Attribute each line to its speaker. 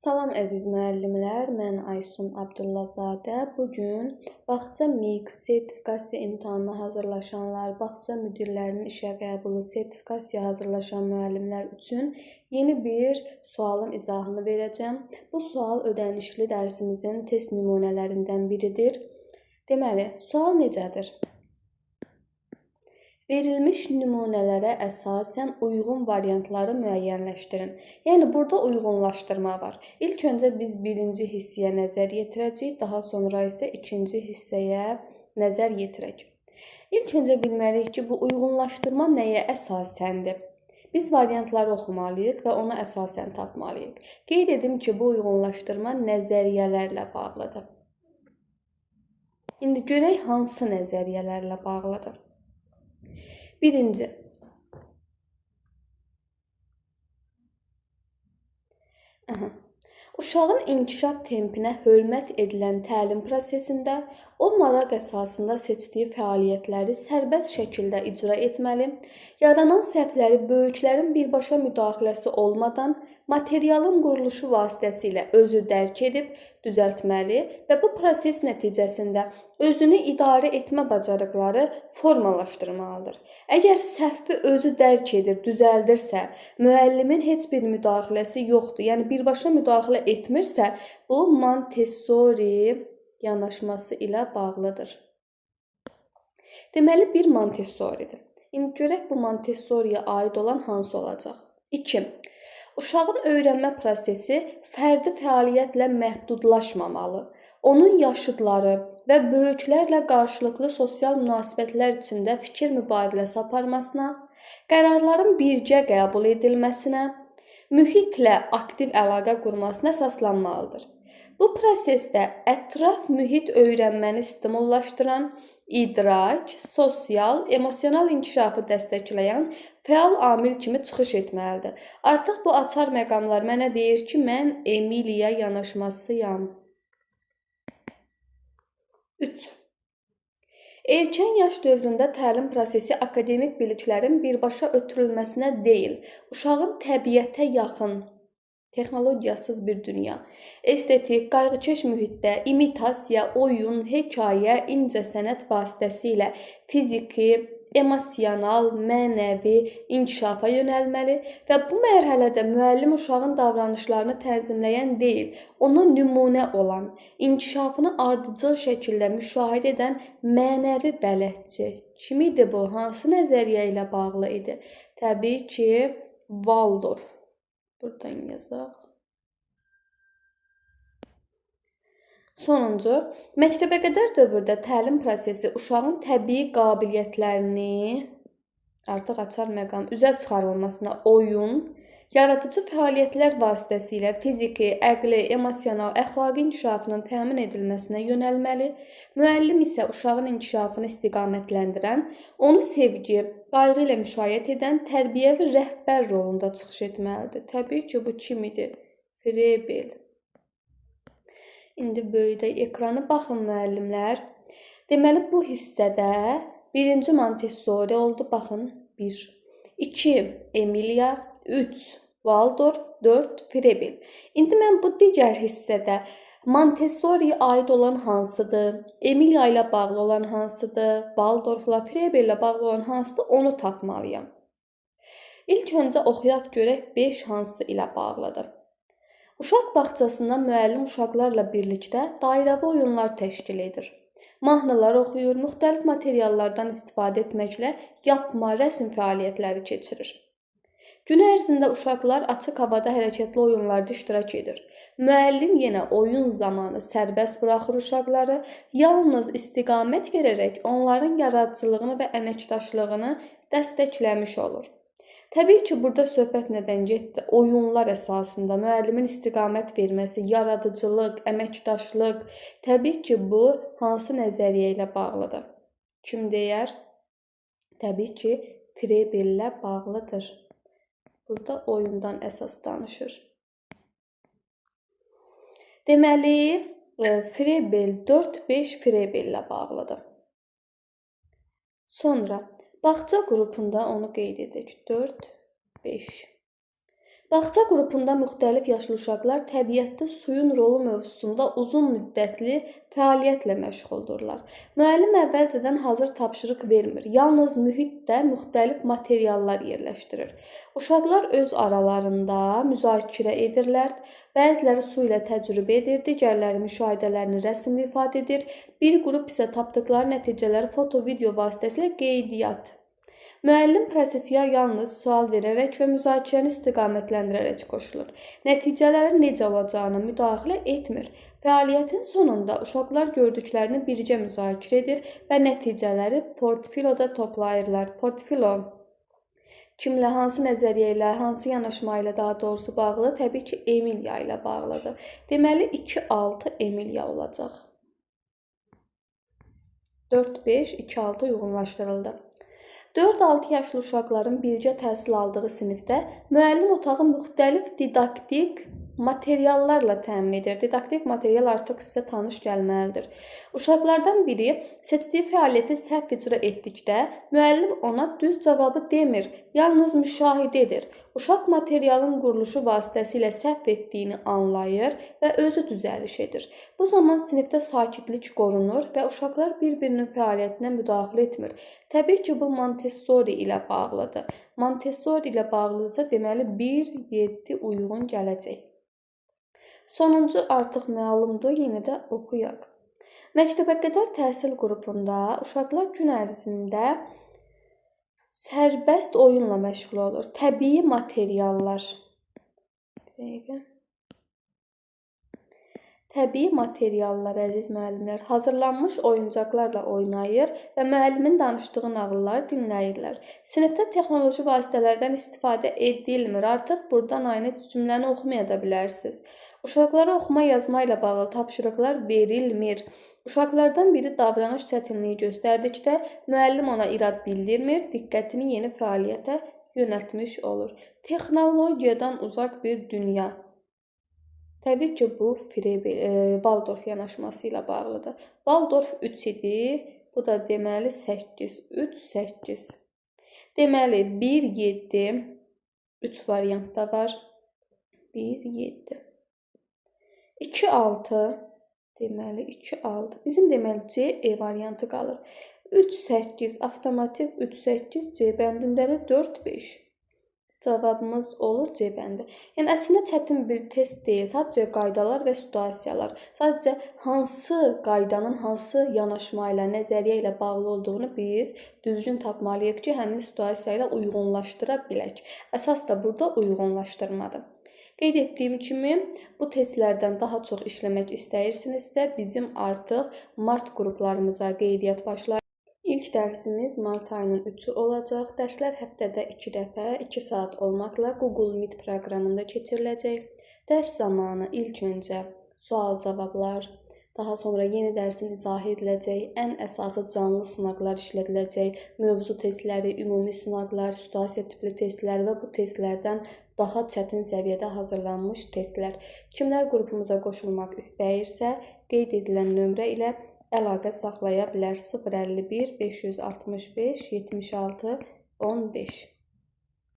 Speaker 1: Salam əziz müəllimlər, mən Aysun Abdullazadə. Bugün bağça MİQ sertifikasiya imtahanına hazırlaşanlar, bağça müdirlərinin işə qəbulu, sertifikasiya hazırlaşan müəllimlər üçün yeni bir sualın izahını verəcəm. Bu sual ödənişli dərsimizin test nümunələrindən biridir. Deməli, sual necədir? Verilmiş nümunələrə əsasən uyğun variantları müəyyənləşdirin. Yəni, burada uyğunlaşdırma var. İlk öncə biz birinci hissəyə nəzər yetirəcəyik, daha sonra isə ikinci hissəyə nəzər yetirək. İlk öncə bilməliyik ki, bu uyğunlaşdırma nəyə əsasendir? Biz variantları oxumalıyıq və ona əsasən tapmalıyıq. Qeyd edim ki, bu uyğunlaşdırma nəzəriyyələrlə bağlıdır. İndi görək hansı nəzəriyyələrlə bağlıdır? Birinci, uşağın inkişaf tempinə hörmət edilən təlim prosesində o maraq əsasında seçdiyi fəaliyyətləri sərbəst şəkildə icra etməli, yaranan səhvləri böyüklərin birbaşa müdaxiləsi olmadan materialın quruluşu vasitəsilə özü dərk edib düzəltməli və bu proses nəticəsində özünü idarə etmə bacarıqları formalaşdırmalıdır. Əgər səhvi özü dərk edir, düzəldirsə, müəllimin heç bir müdaxiləsi yoxdur, yəni birbaşa müdaxilə etmirsə, bu Montessori yanaşması ilə bağlıdır. Deməli, bir Montessori'dir. İndi görək bu Montessori'yə aid olan hansı olacaq? 2. Uşağın öyrənmə prosesi fərdi fəaliyyətlə məhdudlaşmamalı. Onun yaşıdları və böyüklərlə qarşılıqlı sosial münasibətlər içində fikir mübadiləsi aparmasına, qərarların birgə qəbul edilməsinə, mühitlə aktiv əlaqə qurmasına əsaslanmalıdır. Bu prosesdə ətraf mühit öyrənməni stimullaşdıran, idrak, sosial, emosional inkişafı dəstəkləyən fəal amil kimi çıxış etməlidir. Artıq bu açar məqamlar mənə deyir ki, mən Emiliya yanaşmasıyam. 3. Erkən yaş dövründə təlim prosesi akademik biliklərin birbaşa ötürülməsinə deyil, uşağın təbiətə yaxın, texnologiyasız bir dünya, estetik, qayğıkeş mühitdə imitasiya, oyun, hekayə, incəsənət vasitəsilə fiziki, emosional, mənəvi inkişafa yönəlməli və bu mərhələdə müəllim uşağın davranışlarını tənzimləyən deyil, ona nümunə olan, inkişafını ardıcıl şəkildə müşahidə edən mənəvi bələdçi kimidir bu? Hansı nəzəriyyə ilə bağlı idi? Təbii ki, Waldorf. Buradan yazaq. Sonuncu, məktəbə qədər dövrdə təlim prosesi uşağın təbii qabiliyyətlərini artıq açar məqam üzə çıxarılmasına oyun, yaradıcı fəaliyyətlər vasitəsilə fiziki, əqli, emosional, əxlaqi inkişafının təmin edilməsinə yönəlməli, müəllim isə uşağın inkişafını istiqamətləndirən, onu sevgi, qayğı ilə müşayiət edən tərbiyəvi rəhbər rolunda çıxış etməlidir. Təbii ki, bu kim idi? Frebel. İndi böyüdək ekranı baxın müəllimlər. Deməli, bu hissədə birinci Montessori oldu, baxın, 1. 2. Emilia, 3. Waldorf, 4. Frebel. İndi mən bu digər hissədə Montessori'yə aid olan hansıdır, Emilia ilə bağlı olan hansıdır, Waldorfla, Frebel ilə bağlı olan hansıdır, onu tapmalıyam. İlk öncə oxuyaq görək 5 hansı ilə bağlıdır. Uşaq bağçasında müəllim uşaqlarla birlikdə dairəvi oyunlar təşkil edir. Mahnılar oxuyur, müxtəlif materiallardan istifadə etməklə yapma, rəsm fəaliyyətləri keçirir. Gün ərzində uşaqlar açıq havada hərəkətli oyunlarda iştirak edir. Müəllim yenə oyun zamanı sərbəst buraxır uşaqları, yalnız istiqamət verərək onların yaradıcılığını və əməkdaşlığını dəstəkləmiş olur. Təbii ki, burada söhbət nədən getdi? Oyunlar əsasında müəllimin istiqamət verməsi, yaradıcılıq, əməkdaşlıq. Təbii ki, bu hansı nəzəriyyə ilə bağlıdır? Kim deyər? Təbii ki, Frebel ilə bağlıdır. Burada oyundan əsas danışır. Deməli, Frebel 4-5 Frebel ilə bağlıdır. Sonra bağça qrupunda onu qeyd edək. 4, 5. Bağça qrupunda müxtəlif yaşlı uşaqlar təbiətdə suyun rolu mövzusunda uzun müddətli fəaliyyətlə məşğuldurlar. Müəllim əvvəlcədən hazır tapşırıq vermir, yalnız mühitdə müxtəlif materiallar yerləşdirir. Uşaqlar öz aralarında müzakirə edirlər, bəziləri su ilə təcrübə edir, digərləri müşahidələrini rəsmlə ifadə edir, bir qrup isə tapdıqları nəticələri foto-video vasitəsilə qeydiyyat. Müəllim prosesə yalnız sual verərək və müzakirəni istiqamətləndirərək qoşulur. Nəticələrin necə olacağına müdaxilə etmir. Fəaliyyətin sonunda uşaqlar gördüklərini birgə müzakirə edir və nəticələri portfiloda toplayırlar. Portfilo kimlə, hansı nəzəriyyə ilə, hansı yanaşma ilə daha doğrusu bağlı? Təbii ki, Emiliya ilə bağlıdır. Deməli, 2-6 Emiliya olacaq. 4-5, 2-6 uyğunlaşdırıldı. 4-6 yaşlı uşaqların birgə təhsil aldığı sinifdə müəllim otağı müxtəlif didaktik materiallarla təmin edir. Didaktik material artıq sizə tanış gəlməlidir. Uşaqlardan biri seçdiyi fəaliyyəti səhv icra etdikdə müəllim ona düz cavabı demir, yalnız müşahidə edir. Uşaq materialın quruluşu vasitəsilə səhv etdiyini anlayır və özü düzəliş edir. Bu zaman sinifdə sakitlik qorunur və uşaqlar bir-birinin fəaliyyətinə müdaxilə etmir. Təbii ki, bu Montessori ilə bağlıdır. Montessori ilə bağlıdırsa, deməli 1-7 uyğun gələcək. Sonuncu artıq məlumdur, yenə də oxuyaq. Məktəbə qədər təhsil qrupunda uşaqlar gün ərzində sərbəst oyunla məşğul olur. Təbii materiallar. Təbii materiallar, əziz müəllimlər, hazırlanmış oyuncaqlarla oynayır və müəllimin danışdığı nağılları dinləyirlər. Sinifdə texnoloji vasitələrdən istifadə edilmir. Artıq buradan aynı cümləni oxumaya da bilərsiniz. Uşaqlara oxuma yazma ilə bağlı tapşırıqlar verilmir. Uşaqlardan biri davranış çətinliyi göstərdikdə müəllim ona irad bildirmir, diqqətini yeni fəaliyyətə yönəltmiş olur. Texnologiyadan uzaq bir dünya. Təbii ki, bu Valdorf yanaşması ilə bağlıdır. Valdorf 3 idi, bu da deməli 8, 3, 8. Deməli 1, 7, 3 variantda var. 1, 7. 2, 6, deməli 2, 6. Bizim deməli C, E variantı qalır. 3, 8, avtomatik 3, 8, C bəndində 4, 5. Cavabımız olur C bəndi. Yəni, əslində çətin bir test deyil. Sadəcə qaydalar və situasiyalar. Sadəcə hansı qaydanın hansı yanaşma ilə, nəzəriyyə ilə bağlı olduğunu biz düzgün tapmalıyıq ki, həmin situasiya ilə uyğunlaşdıra bilək. Əsas da burada uyğunlaşdırmadır. Qeyd etdiyim kimi, bu testlərdən daha çox işləmək istəyirsinizsə, bizim artıq mart qruplarımıza qeydiyyat başlayır. İlk dərsimiz mart ayının 3-ü olacaq. Dərslər həftədə 2 dəfə, 2 saat olmaqla Google Meet proqramında keçiriləcək. Dərs zamanı ilk öncə sual-cavablar, daha sonra yeni dərsin izah ediləcək, ən əsası canlı sınaqlar işlədiləcək, mövzu testləri, ümumi sınaqlar, situasiya tipli testlər və bu testlərdən daha çətin səviyyədə hazırlanmış testlər. Kimlər qrupumuza qoşulmaq istəyirsə, qeyd edilən nömrə ilə əlaqə saxlaya bilər. 051 565 76 15.